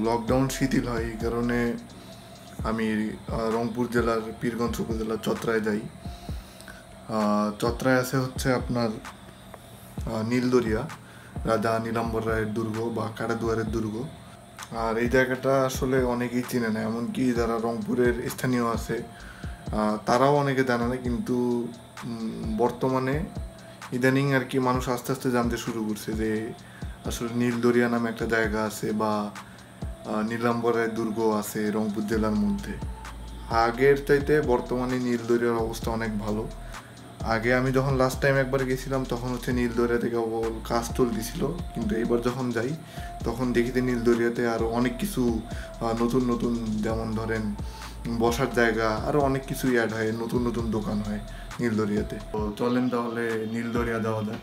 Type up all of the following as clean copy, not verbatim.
Lockdown শিথিল হয় এই কারণে আমি রংপুর জেলার পীরগঞ্জ উপজেলার চত্রায় যাই। চত্রায় আছে হচ্ছে আপনার নীলদরিয়া, রাজা নীলাম্বর রায়ের দুর্গ বা কাটাদুয়ারের দুর্গ। আর এই জায়গাটা আসলে অনেকেই চিনে না, এমনকি যারা রংপুরের স্থানীয় আছে তারাও অনেকে জানে না, কিন্তু বর্তমানে ইদানিং আর কি মানুষ আস্তে আস্তে জানতে শুরু করছে যে আসলে নীলদরিয়া নামে একটা জায়গা আছে বা নীলাম্বরের দুর্গ আছে রংপুর জেলার মধ্যে। আগের চাইতে বর্তমানে নীলদরিয়ার অবস্থা অনেক ভালো। আগে আমি যখন লাস্ট টাইম একবার গেছিলাম তখন হচ্ছে নীলদরিয়া থেকে কাজ চলতেছিল, কিন্তু এইবার যখন যাই তখন দেখিতে নীলদরিয়াতে আরও অনেক কিছু নতুন নতুন, যেমন ধরেন বসার জায়গা, আরও অনেক কিছুই অ্যাড হয়, নতুন নতুন দোকান হয় নীলদরিয়াতে। তো চলেন তাহলে নীলদরিয়া যাওয়া যাক।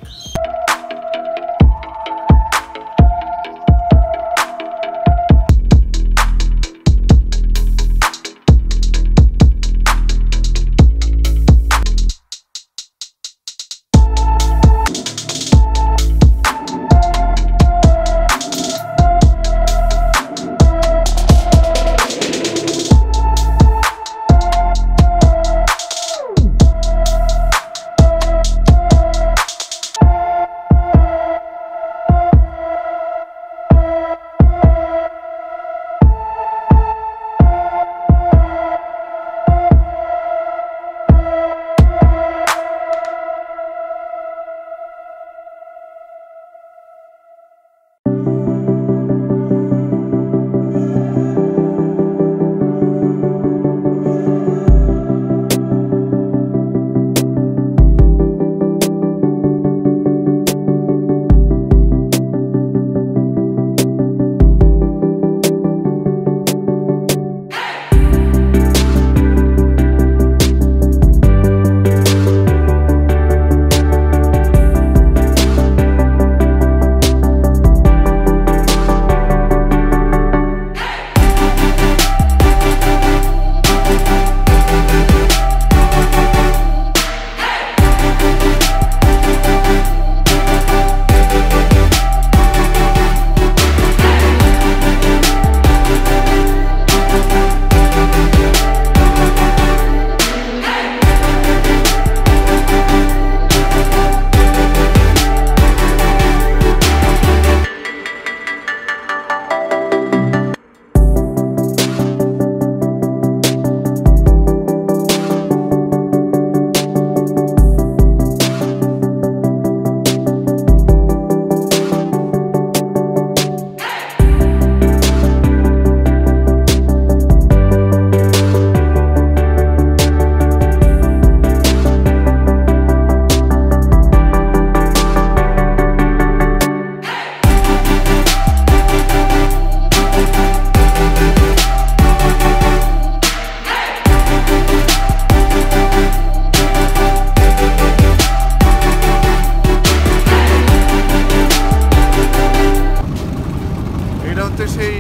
সেই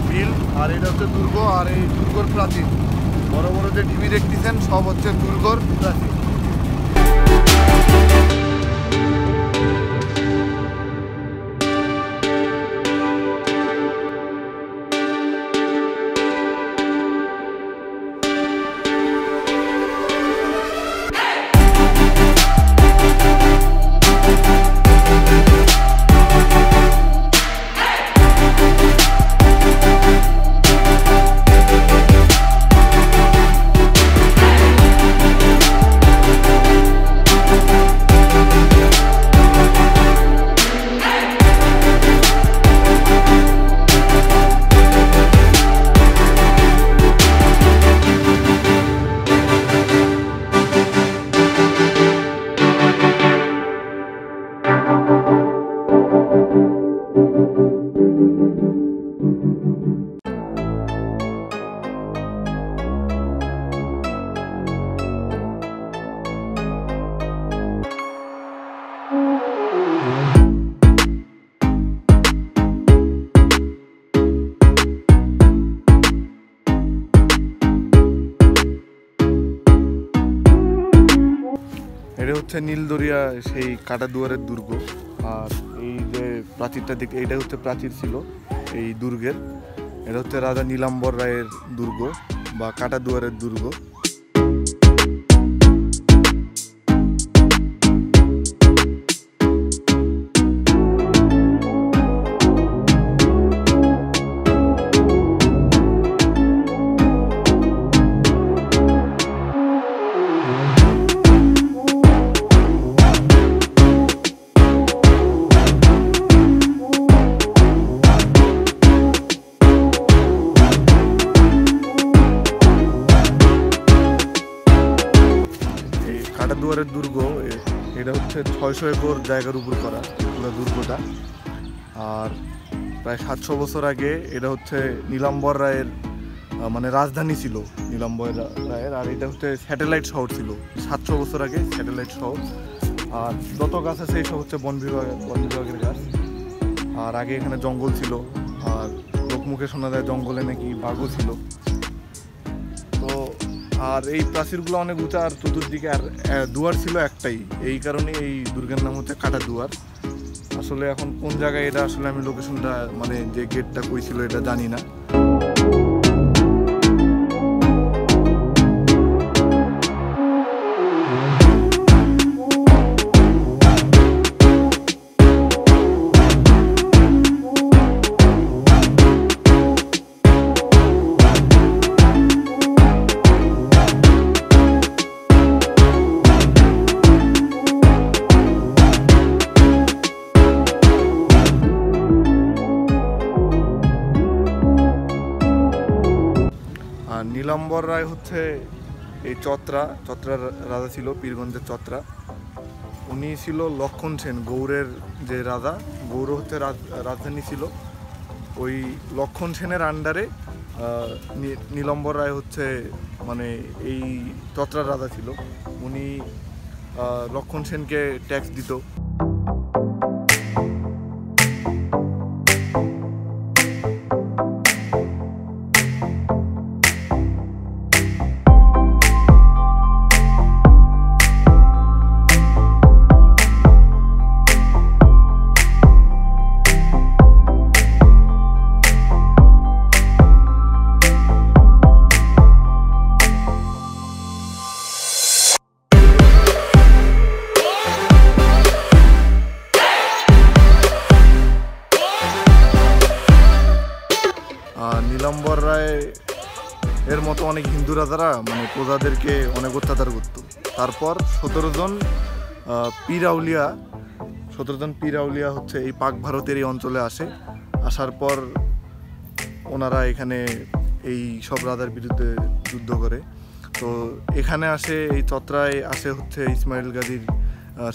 বিল, আর এটা হচ্ছে দুর্গ, আর এই দুর্গর প্রাচীর, বড় বড় যে ঢিবি দেখতেছেন সব হচ্ছে দুর্গর প্রাচীর। এটা হচ্ছে নীলদরিয়া সেই কাটাদুয়ারের দুর্গ। আর এই যে প্রাচীরটা দেখে, এইটা হচ্ছে প্রাচীর ছিল এই দুর্গের। এটা হচ্ছে রাজা নীলাম্বর রায়ের দুর্গ বা কাটাদুয়ারের দুর্গ। কাটাদুয়ারের দুর্গ এটা হচ্ছে 600 একর জায়গার উপর করা পুরো দুর্গটা। আর প্রায় 700 বছর আগে এটা হচ্ছে নীলাম্বর রায়ের মানে রাজধানী ছিল নীলাম্বর রায়ের। আর এটা হচ্ছে স্যাটেলাইট শহর ছিল 700 বছর আগে, স্যাটেলাইট শহর। আর যত গাছ আছে এইসব হচ্ছে বন বিভাগের গাছ। আর আগে এখানে জঙ্গল ছিল, আর লোকমুখে শোনা যায় জঙ্গলে নাকি বাঘও ছিল। তো আর এই প্রাচীরগুলো অনেক উঁচা, আর চতুর্দিকে আর দুয়ার ছিল একটাই, এই কারণে এই দুর্গের নাম হচ্ছে কাটাদুয়ার। আসলে এখন কোন জায়গায় এটা আসলে আমি লোকেশনটা মানে যে গেটটা কই ছিল এটা জানি না। নীলাম্বর রায় হচ্ছে এই চত্রার রাজা ছিল, পীরগঞ্জের চত্রা। উনি ছিল লক্ষণ সেন, গৌড়ের যে রাজা, গৌড় হচ্ছে রাজধানী ছিল। ওই লক্ষণ সেনের আন্ডারে নীলাম্বর রায় হচ্ছে মানে এই চত্রার রাজা ছিল। উনি লক্ষণ সেনকে ট্যাক্স দিত। নীলাম্বর রায় এর মতো অনেক হিন্দু রাজারা মানে প্রজাদেরকে অনেক অত্যাচার করত। তারপর 17 জন পীর আউলিয়া হচ্ছে এই পাক ভারতের এই অঞ্চলে আসে। আসার পর ওনারা এখানে এই সব রাজার বিরুদ্ধে যুদ্ধ করে। তো এখানে আসে, এই চত্রায় আসে হচ্ছে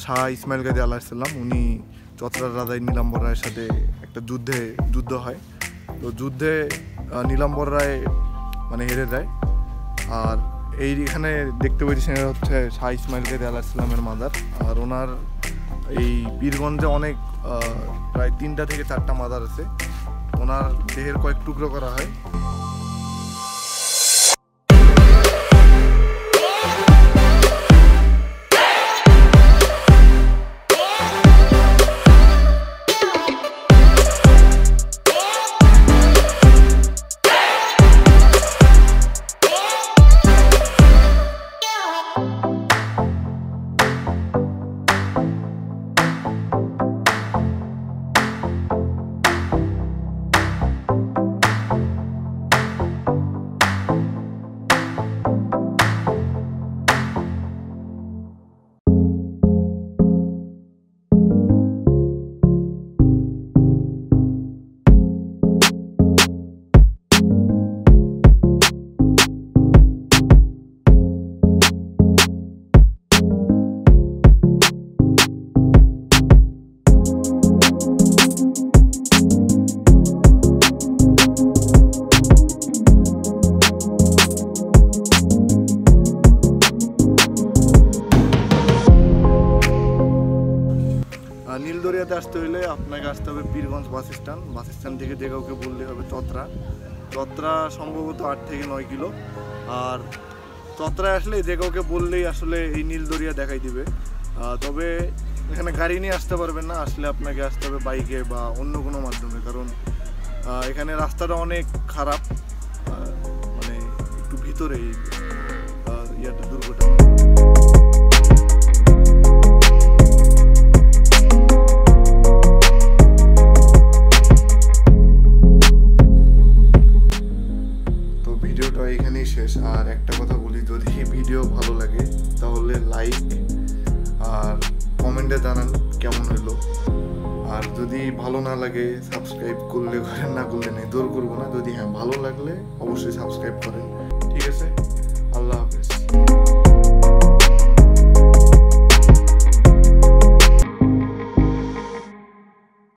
শাহ ইসমাইল গাজী আলাইহিস সালাম। উনি চত্রার রাজা নীলাম্বর রায়ের সাথে একটা যুদ্ধ হয়। তো যুদ্ধে নীলাম্বর রায় মানে হেরে যায়। আর এখানে দেখতে পেয়েছি হচ্ছে শাহ ইসমাইল গাজী আলাইহিস সালামের মাজার। আর ওনার এই পীরগঞ্জে অনেক প্রায় 3টা থেকে 4টা মাজার আছে। ওনার দেহের কয়েক টুকরো করা হয়। নীলদরিয়াতে আসতে হলে আপনাকে আসতে হবে পীরগঞ্জ বাস স্ট্যান্ড থেকে যে কাউকে বললে হবে চত্রা সম্ভবত 8 থেকে 9 কিলো। আর চত্রায় আসলে যে কাউকে বললেই আসলে এই নীলদরিয়া দেখাই দিবে। তবে এখানে গাড়ি নিয়ে আসতে পারবেন না, আসলে আপনাকে আসতে হবে বাইকে বা অন্য কোনো মাধ্যমে, কারণ এখানে রাস্তাটা অনেক খারাপ, মানে একটু ভিতরে ইয়াটা দুর্গটা। তো ভিডিওটা এখানেই শেষ। আর একটা কথা বলি, যদি ভিডিও ভালো লাগে তাহলে লাইক আর কমেন্টে জানান কেমন হলো। আর যদি ভালো না লাগে সাবস্ক্রাইব করলে করেন, না করলে নেই, দৌড় করবো না। যদি হ্যাঁ ভালো লাগলে অবশ্যই সাবস্ক্রাইব করেন। ঠিক আছে, আল্লাহ হাফেজ।